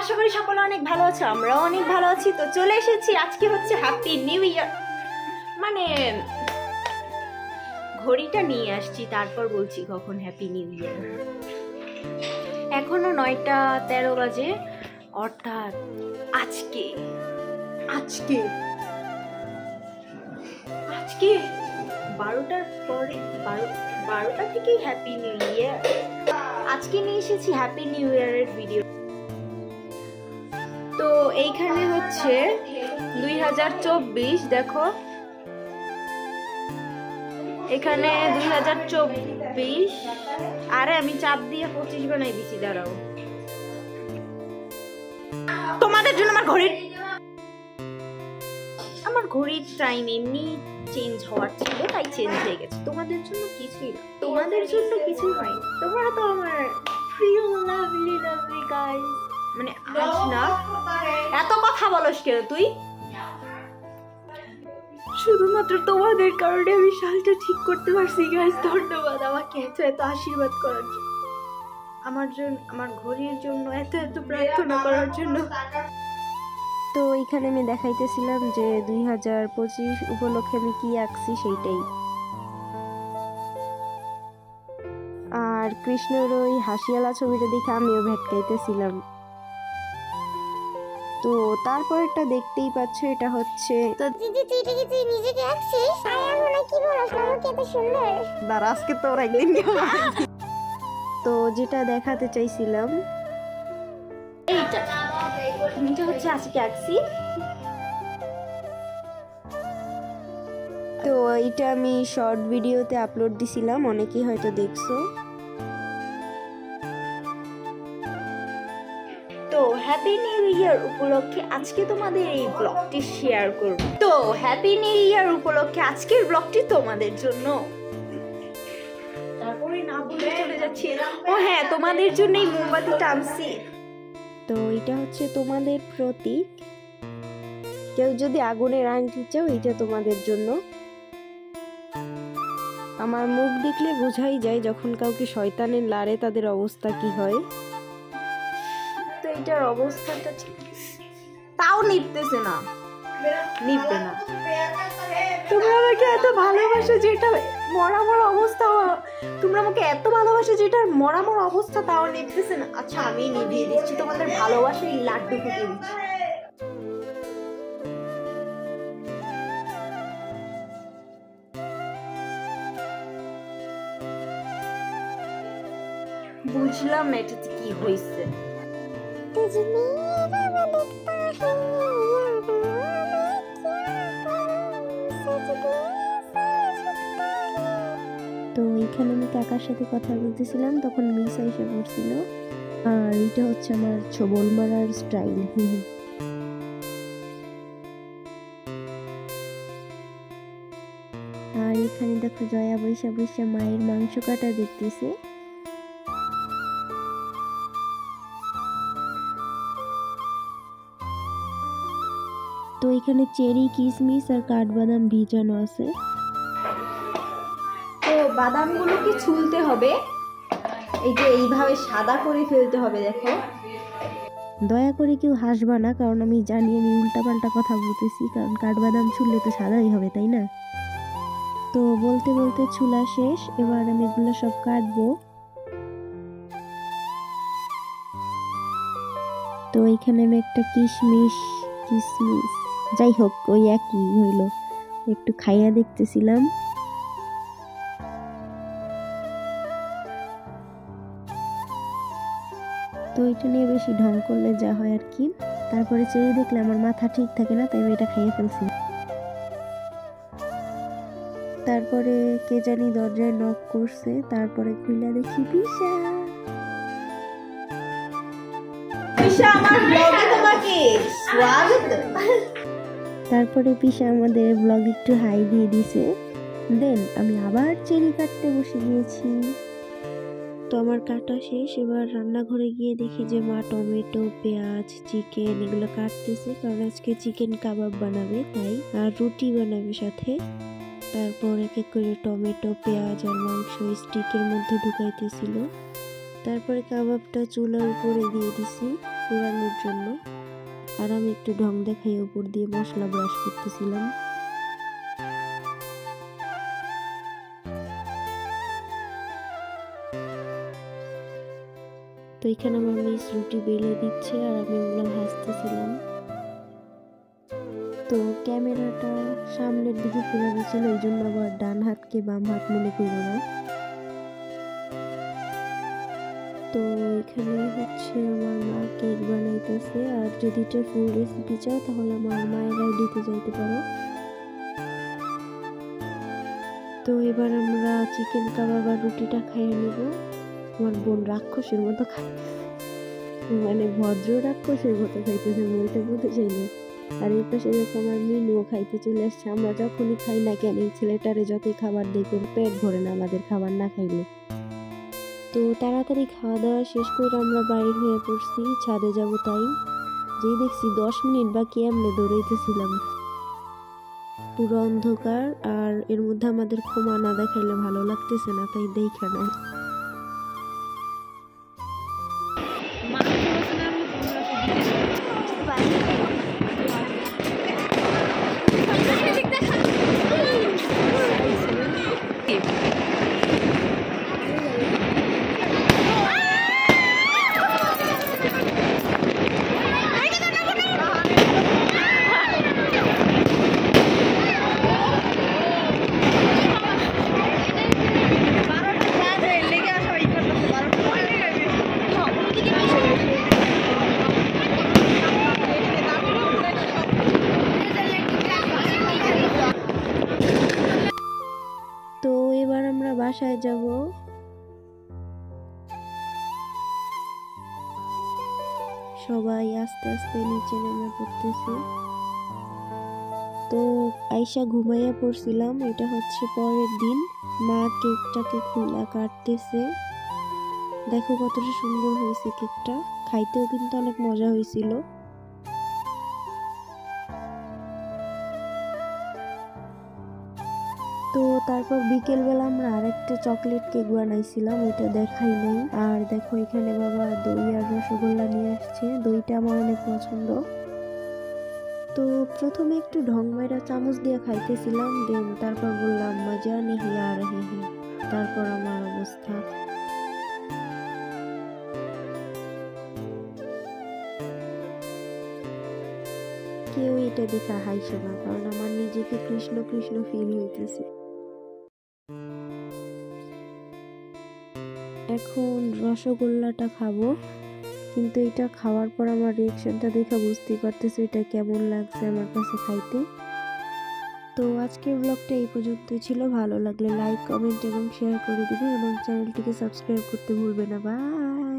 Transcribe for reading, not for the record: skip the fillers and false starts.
আশা করি সকলে অনেক ভালো আছো, আমরাও অনেক ভালো আছি। তো চলে এসেছি, আজকে হচ্ছে হ্যাপি নিউ ইয়ার, মানে ঘড়িটা নিয়ে আসছি, তারপর বলছি কখন হ্যাপি নিউ ইয়ার। এখনো 9টা 13 বাজে, অর্থাৎ আজকে আজকে আজকে 12টার পরে 12টা থেকেই হ্যাপি নিউ ইয়ার। আজকে নিয়ে এসেছি হ্যাপি নিউ ইয়ারের ভিডিও। তো এইখানে হচ্ছে 2024, দেখো এখানে 2024। আরে আমি চাপ দিয়ে 25 বানাই দিছি, দাঁড়াও। তোমাদের জন্য আমার ঘড়ির টাইম এমনি চেঞ্জ হওয়ার ছিল, তাই চেঞ্জ হয়ে গেছে। তোমাদের জন্য কিছুই না, তোমাদের জন্য কিছুই হয়নি। তোমরা তো আমার প্রিয় লাভলি লাভলি গাইস। মানে আজ না, এত কথা বলস কেন তুই? শুধুমাত্র তোমাদের কারণে আমি সালটা ঠিক করতে পারছি গাইস। ধন্যবাদ আমাকে এত আশীর্বাদ করার জন্য, আমার ঘড়ির জন্য এত প্রার্থনা করার জন্য। তো এখানে আমি দেখাইতেছিলাম যে 2025 উপলক্ষে আমি কি আঁকছি সেইটাই। আর কৃষ্ণের ওই হাসিয়ালা ছবিটা দেখে আমিও ভেটকাইতেছিলাম। তো তারপরটা দেখতেই পাচ্ছ, এটা হচ্ছে তো যেটা দেখাতে চাইছিলাম এইটা হচ্ছে আজকে আঁকছি। তো এটা আমি শর্ট ভিডিওতে আপলোড দিছিলাম, অনেকেই হয়তো দেখছো। তো হ্যাপি নিউ ইয়ার উপলক্ষে আজকে তোমাদের এই ব্লগটি শেয়ার করব। তো হ্যাপি নিউ ইয়ার উপলক্ষে আজকের ব্লগটি তোমাদের জন্য। তারপরে না বলে চলে যাচ্ছি। ও হ্যাঁ, তোমাদের জন্য এই মোমবাতিটা আনছি। তো এটা হচ্ছে তোমাদের প্রতীক। কেউ যদি আগুনের আংটি চাও, এটা তোমাদের জন্য। আমার মুখ দেখলে বোঝাই যায় যখন কাউকে শয়তানের লারে তাদের অবস্থা কি হয়। তো এটার অবস্থাটা ঠিক, তাও নিপতেছে না, নিপবে না। তোমরা আমাকে এত ভালোবাসো যেটা মরা অবস্থা, তোমরা আমাকে এত ভালোবাসো যেটার মরা অবস্থা, তাও নিপতেছে না। আচ্ছা আমি নিভিয়ে দিচ্ছি, তোমাদের ভালোবাসার লাড্ডু ফুটিয়ে দিচ্ছি। বুঝলাম না এটাতে কি হয়েছে। তো এখানে আমি কাকার সাথে কথা বলতেছিলাম, তখন মিস এসে পড়ছিল। আর এটা হচ্ছে আমার ছবল মারার স্টাইল। আর এখানে দেখো জয়া বৈশা মায়ের মাংস কাটা দেখতেছে। তো এখানে চেরি, কিশমিশ আর কাঠবাদাম ভিজানো আছে। তো বাদামগুলোকে ছুলতে হবে, এই যে এইভাবে সাদা করে ফেলতে হবে। দেখো দয়া করে কেউ হাসবা না, কারণ আমি জানি আমি উল্টাপাল্টা কথা বলতেছি, কারণ কাঠবাদাম ছুললে তো সাদাই হবে, তাই না? তো বলতে বলতে ছুলা শেষ, এবার আমি এগুলো সব কাটবো। তো এখানে আমি একটা কিশমিশ যাই হোক ওই একই হইল, একটু খাইয়া দেখতেছিলাম। তো এটা নিয়ে বেশি ঢং করলে যা হয় আর কি। তারপরে চেয়ে দেখলে আমার মাথা ঠিক থাকে না, তাই এটা খাইয়ে ফেলছি। তারপরে কে জানি দরজায় নক করছে, তারপরে খুইলা দেখি পিসা। আমার ব্লগে তোমাকে স্বাগত। তারপরে পিসা আমাদের ব্লগ একটু হাই দিয়ে দিছে। দেন আমি আবার চেরি কাটতে বসে গিয়েছি। তো আমার কাটা শেষ, এবার রান্নাঘরে গিয়ে দেখি যে মা টমেটো, পেঁয়াজ, চিকেন এগুলো কাটতেছে, কারণ আজকে চিকেন কাবাব বানাবে তাই, আর রুটি বানাবে সাথে। তারপর এক এক করে টমেটো, পেঁয়াজ আর মাংস স্টিকের মধ্যে ঢুকাইতেছিল। তারপরে কাবাবটা চুলার উপরে দিয়ে দিছি। ফুরানোর জন্য। আর আমি একটু ঢং দেখাই উপর দিয়ে মশলা ব্রাশ করতেছিলাম। তো এখানে আমার মিস রুটি বেলে দিচ্ছে আর আমি ওগুলো হাসতেছিলাম। তো ক্যামেরাটা সামনের দিকে ফেরানো ছিল, এই জন্য আবার ডান হাতকে বাম হাত মনে করবো না। তো এখানে হচ্ছে আমার মা কেক বানাইতেছে, আর যদি এটা ফুল রেসিপি চাও তাহলে আমার মায়ের আইডিতে যাইতে পারো। তো এবার আমরা চিকেন কাবাব আর রুটিটা খাইয়ে নেব। আমার বোন রাক্ষসের মতো খায়, মানে ভদ্র রাক্ষসের মতো খাইতেছে, বলতে বলতে চাইলে। আর এই পাশে দেখো আমার মিনুও খাইতে চলে আসছে। আমরা যখনই খাই না কেন এই ছেলেটারে যতই খাবার দিই করে পেট ভরে না আমাদের খাবার না খাইলে। তো তাড়াতাড়ি খাওয়া দাওয়া শেষ করে আমরা বাইরে হয়ে পড়ছি, ছাদে যাব। তাই যেই দেখছি 10 মিনিট বাকি এমনি দৌড়াইতেছিলাম। পুরো অন্ধকার, আর এর মধ্যে আমাদের ক্ষমা না দেখাইলে ভালো লাগতেছে না, তাই দেখা নাই। তো এবার আমরা বাসায় যাব। সবাই আস্তে আস্তে নিচে নেমে পড়তেছে। তো আইসা ঘুমাইয়া পড়ছিলাম। এটা হচ্ছে পরের দিন, মা কেকটাকে খুলা কাটতেছে। দেখো কতটা সুন্দর হয়েছে কেকটা, খাইতেও কিন্তু অনেক মজা হয়েছিল। তো তারপর বিকেল বেলা আমরা আরেকটা চকলেট কেক বানাইছিলাম, ওইটা দেখাই নাই। আর দেখো এখানে বাবা দই আর রসগোল্লা নিয়ে আসছে, দইটা আমার অনেক পছন্দ। তো প্রথমে একটু ঢং মাইরা চামচ দিয়ে খাইতেছিলাম, দেন তারপর বললাম মজা নেই আর হে হে। তারপর আমার অবস্থা। কেউ এটা দেখে হাইছে না, কারণ আমার নিজেকে কৃষ্ণ কৃষ্ণ ফিল হইতেছে। এখন রসগোল্লাটা খাবো, কিন্তু এটা খাওয়ার পর আমার রিয়াকশনটা দেখে বুঝতেই পারতেছে এটা কেমন লাগছে আমার কাছে খাইতে। তো আজকের ব্লগটা এই পর্যন্তই ছিল। ভালো লাগলে লাইক, কমেন্ট এবং শেয়ার করে দিবেন এবং চ্যানেলটিকে সাবস্ক্রাইব করতে ভুলবেন না। বাই।